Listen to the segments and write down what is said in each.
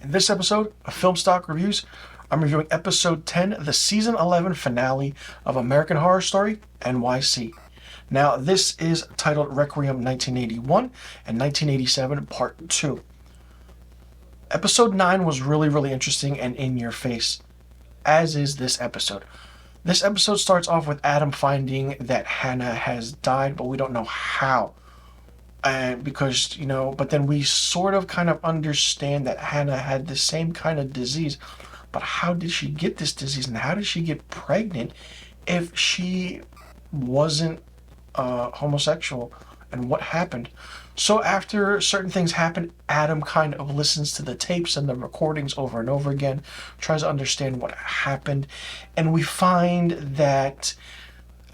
In this episode of Film Stock Reviews, I'm reviewing episode 10, the season 11 finale of American Horror Story, NYC. Now, this is titled Requiem 1981 and 1987 Part 2. Episode 9 was really interesting and in your face, as is this episode. This episode starts off with Adam finding that Hannah has died, but we don't know how. And because, but then we sort of kind of understand that Hannah had the same kind of disease. But how did she get this disease, and how did she get pregnant if she wasn't homosexual, and what happened? So after certain things happen, Adam kind of listens to the tapes and the recordings over and over again, tries to understand what happened, and we find that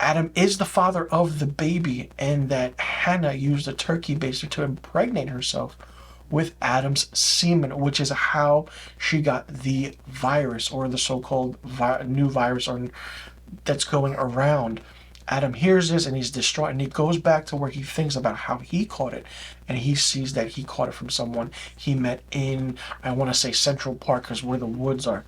Adam is the father of the baby, and that Hannah used a turkey baster to impregnate herself with Adam's semen, which is how she got the virus, or the so-called new virus, or that's going around. Adam hears this and he's distraught, and he goes back to where he thinks about how he caught it, and he sees that he caught it from someone he met in, I want to say, Central Park, because where the woods are.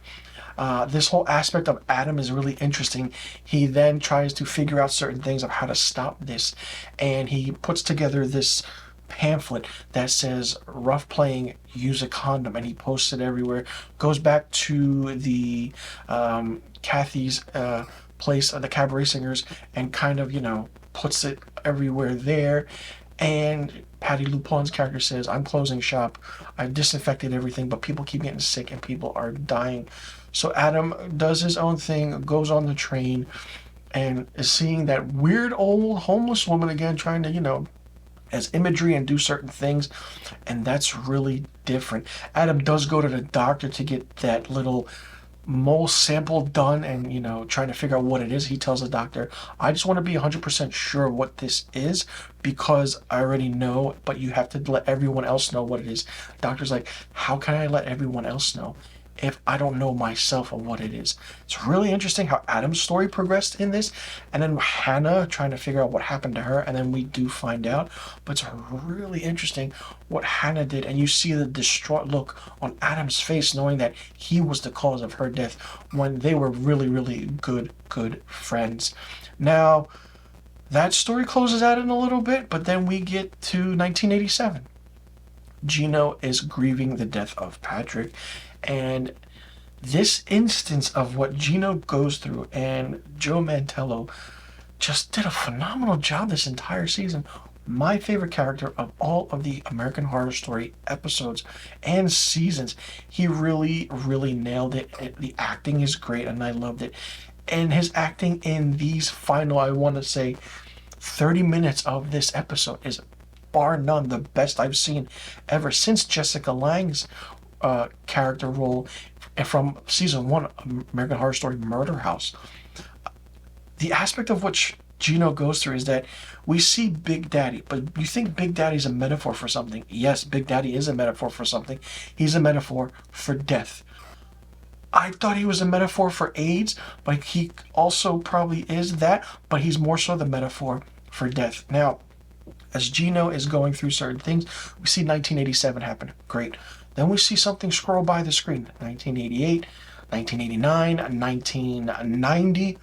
This whole aspect of Adam is really interesting. He then tries to figure out certain things of how to stop this, and he puts together this pamphlet that says rough playing, use a condom, and he posts it everywhere. Goes back to the Kathy's place, the cabaret singers, and kind of puts it everywhere there. And Patty Lupon's character says, I'm closing shop, I've disinfected everything, but people keep getting sick and people are dying. So Adam does his own thing, goes on the train, and is seeing that weird old homeless woman again, trying to, as imagery and do certain things, and that's really different. Adam does go to the doctor to get that little mole sample done, and trying to figure out what it is. He tells the doctor, I just want to be 100% sure what this is, because I already know, but you have to let everyone else know what it is. Doctor's like, how can I let everyone else know if I don't know myself of what it is? It's really interesting how Adam's story progressed in this, and then Hannah trying to figure out what happened to her, and then we do find out. But it's really interesting what Hannah did, and you see the distraught look on Adam's face, knowing that he was the cause of her death when they were really good friends. Now, that story closes out in a little bit, but then we get to 1987. Gino is grieving the death of Patrick, and this instance of what Gino goes through, and Joe Mantello just did a phenomenal job this entire season. My favorite character of all of the American Horror Story episodes and seasons. He really nailed it. The acting is great, and I loved it. And his acting in these final, I want to say, 30 minutes of this episode is bar none the best I've seen ever since Jessica Lange's character role from season 1 of American Horror Story Murder House. The aspect of which Gino goes through is that we see Big Daddy, but you think Big Daddy's a metaphor for something. Yes, Big Daddy is a metaphor for something. He's a metaphor for death. I thought he was a metaphor for AIDS, but he also probably is that, but he's more so the metaphor for death. Now, as Gino is going through certain things, we see 1987 happen. Great. Then we see something scroll by the screen. 1988, 1989, 1990.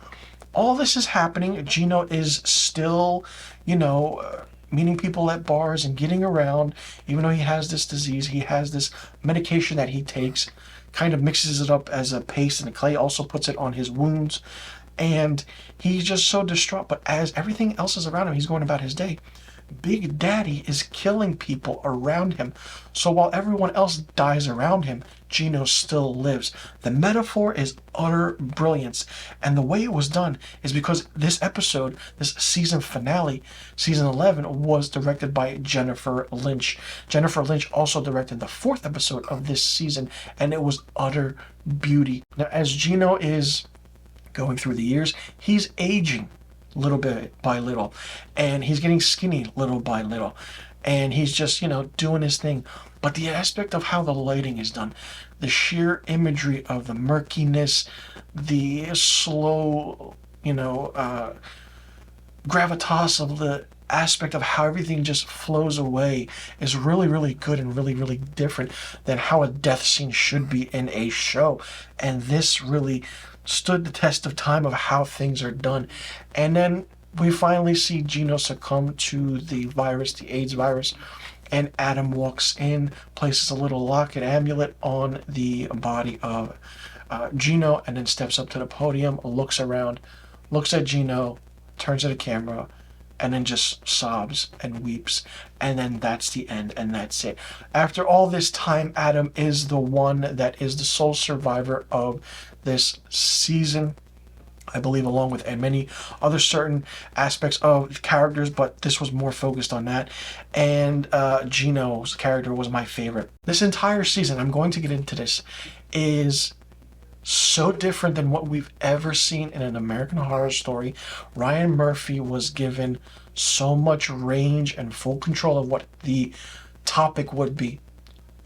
All this is happening. Gino is still, meeting people at bars and getting around. Even though he has this disease, he has this medication that he takes, kind of mixes it up as a paste, and Clay also puts it on his wounds. And he's just so distraught. But as everything else is around him, he's going about his day. Big Daddy is killing people around him. So while everyone else dies around him, Gino still lives. The metaphor is utter brilliance. And the way it was done is because this episode, this season finale, season 11, was directed by Jennifer Lynch. Jennifer Lynch also directed the 4th episode of this season, and it was utter beauty. Now, as Gino is going through the years, he's aging little bit by little, and he's getting skinny little by little, and he's just doing his thing. But the aspect of how the lighting is done, the sheer imagery of the murkiness, the slow gravitas of the aspect of how everything just flows away is really, really good and really, really different than how a death scene should be in a show. And this really stood the test of time of how things are done. And then we finally see Gino succumb to the virus, the AIDS virus, and Adam walks in, places a little locket amulet on the body of Gino, and then steps up to the podium, looks around, looks at Gino, turns to the camera, and then just sobs and weeps. And then that's the end, and that's it. After all this time, Adam is the one that is the sole survivor of this season, I believe, along with many other certain aspects of characters, but this was more focused on that. And Gino's character was my favorite. This entire season, I'm going to get into this, is so different than what we've ever seen in an American Horror Story. Ryan Murphy was given so much range and full control of what the topic would be.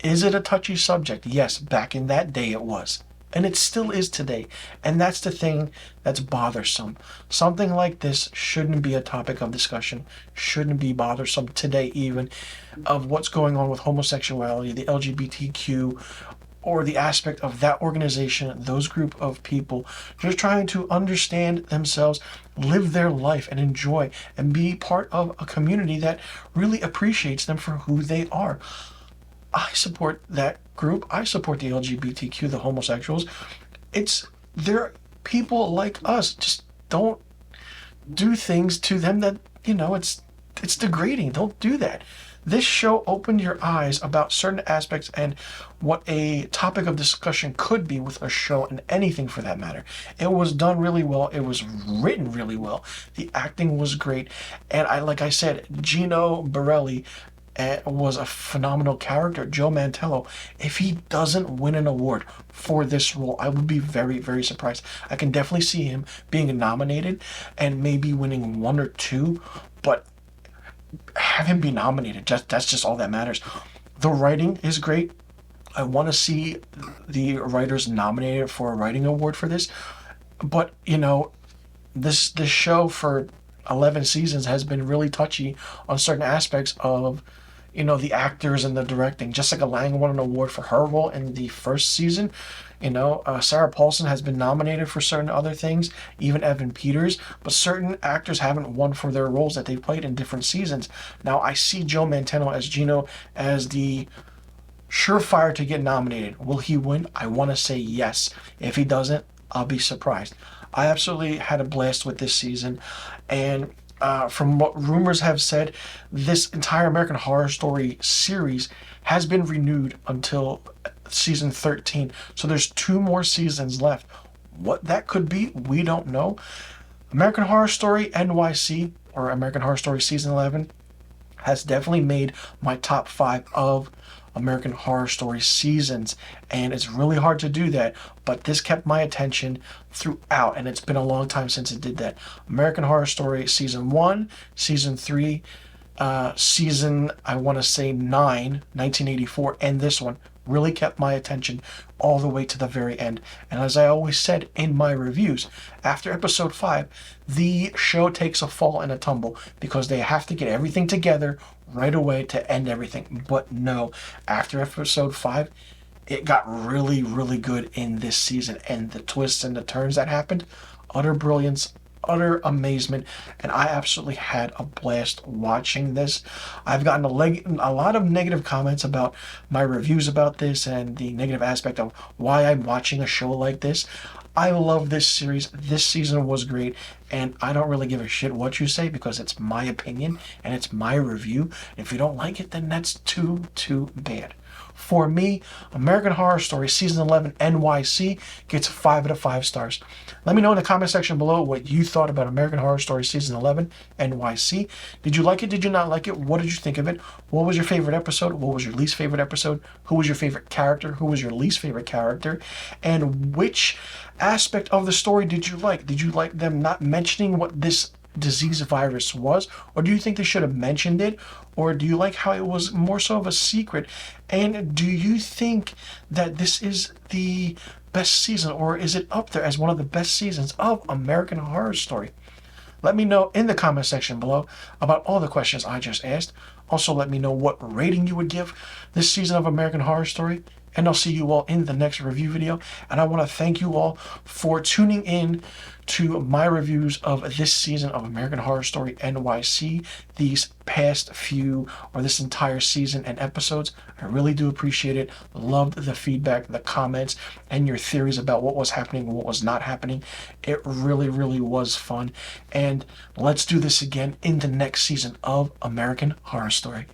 Is it a touchy subject? Yes, back in that day it was. And it still is today. And that's the thing that's bothersome. Something like this shouldn't be a topic of discussion, shouldn't be bothersome today even, of what's going on with homosexuality, the LGBTQ, or the aspect of that organization, those group of people, just trying to understand themselves, live their life, and enjoy, and be part of a community that really appreciates them for who they are. I support that group. I support the LGBTQ, the homosexuals. They're people like us. Just don't do things to them that, it's degrading. Don't do that. This show opened your eyes about certain aspects and what a topic of discussion could be with a show, and anything for that matter. It was done really well. It was written really well. The acting was great. And like I said, Gino Borelli was a phenomenal character. Joe Mantello, if he doesn't win an award for this role, I would be very, very surprised. I can definitely see him being nominated and maybe winning one or two, but have him be nominated. That's just all that matters. The writing is great. I want to see the writers nominated for a writing award for this. But, this show for 11 seasons has been really touchy on certain aspects of, the actors and the directing. Jessica Lange won an award for her role in the first season. Sarah Paulson has been nominated for certain other things, even Evan Peters, but certain actors haven't won for their roles that they've played in different seasons. Now, I see Joe Mantello as Gino as the surefire to get nominated. Will he win? I want to say yes. If he doesn't, I'll be surprised. I absolutely had a blast with this season, and from what rumors have said, this entire American Horror Story series has been renewed until season 13. So there's 2 more seasons left. What that could be, we don't know. American Horror Story NYC, or American Horror Story season 11, has definitely made my top 5 of American Horror Story seasons, and it's really hard to do that, but this kept my attention throughout, and it's been a long time since it did that. American Horror Story season 1, season 3, season, I want to say 9, 1984, and this one really kept my attention all the way to the very end. And as I always said in my reviews, after episode 5, the show takes a fall and a tumble because they have to get everything together right away to end everything. But no, after episode 5, it got really, really good in this season, and the twists and the turns that happened, utter brilliance, utter amazement, and I absolutely had a blast watching this. I've gotten a lot of negative comments about my reviews about this and the negative aspect of why I'm watching a show like this. I love this series. This season was great, and I don't really give a shit what you say because it's my opinion and it's my review. If you don't like it, then that's too bad. For me, American Horror Story Season 11 NYC gets 5 out of 5 stars. Let me know in the comment section below what you thought about American Horror Story Season 11 NYC. Did you like it? Did you not like it? What did you think of it? What was your favorite episode? What was your least favorite episode? Who was your favorite character? Who was your least favorite character? And which aspect of the story did you like? Did you like them not mentioning what this disease virus was, or do you think they should have mentioned it, or do you like how it was more so of a secret? And do you think that this is the best season, or is it up there as one of the best seasons of American Horror Story? Let me know in the comment section below about all the questions I just asked. Also, let me know what rating you would give this season of American Horror Story. And I'll see you all in the next review video. And I want to thank you all for tuning in to my reviews of this season of American Horror Story NYC, these past few, or this entire season and episodes. I really do appreciate it. Loved the feedback, the comments, and your theories about what was happening and what was not happening. It really, really was fun. And let's do this again in the next season of American Horror Story.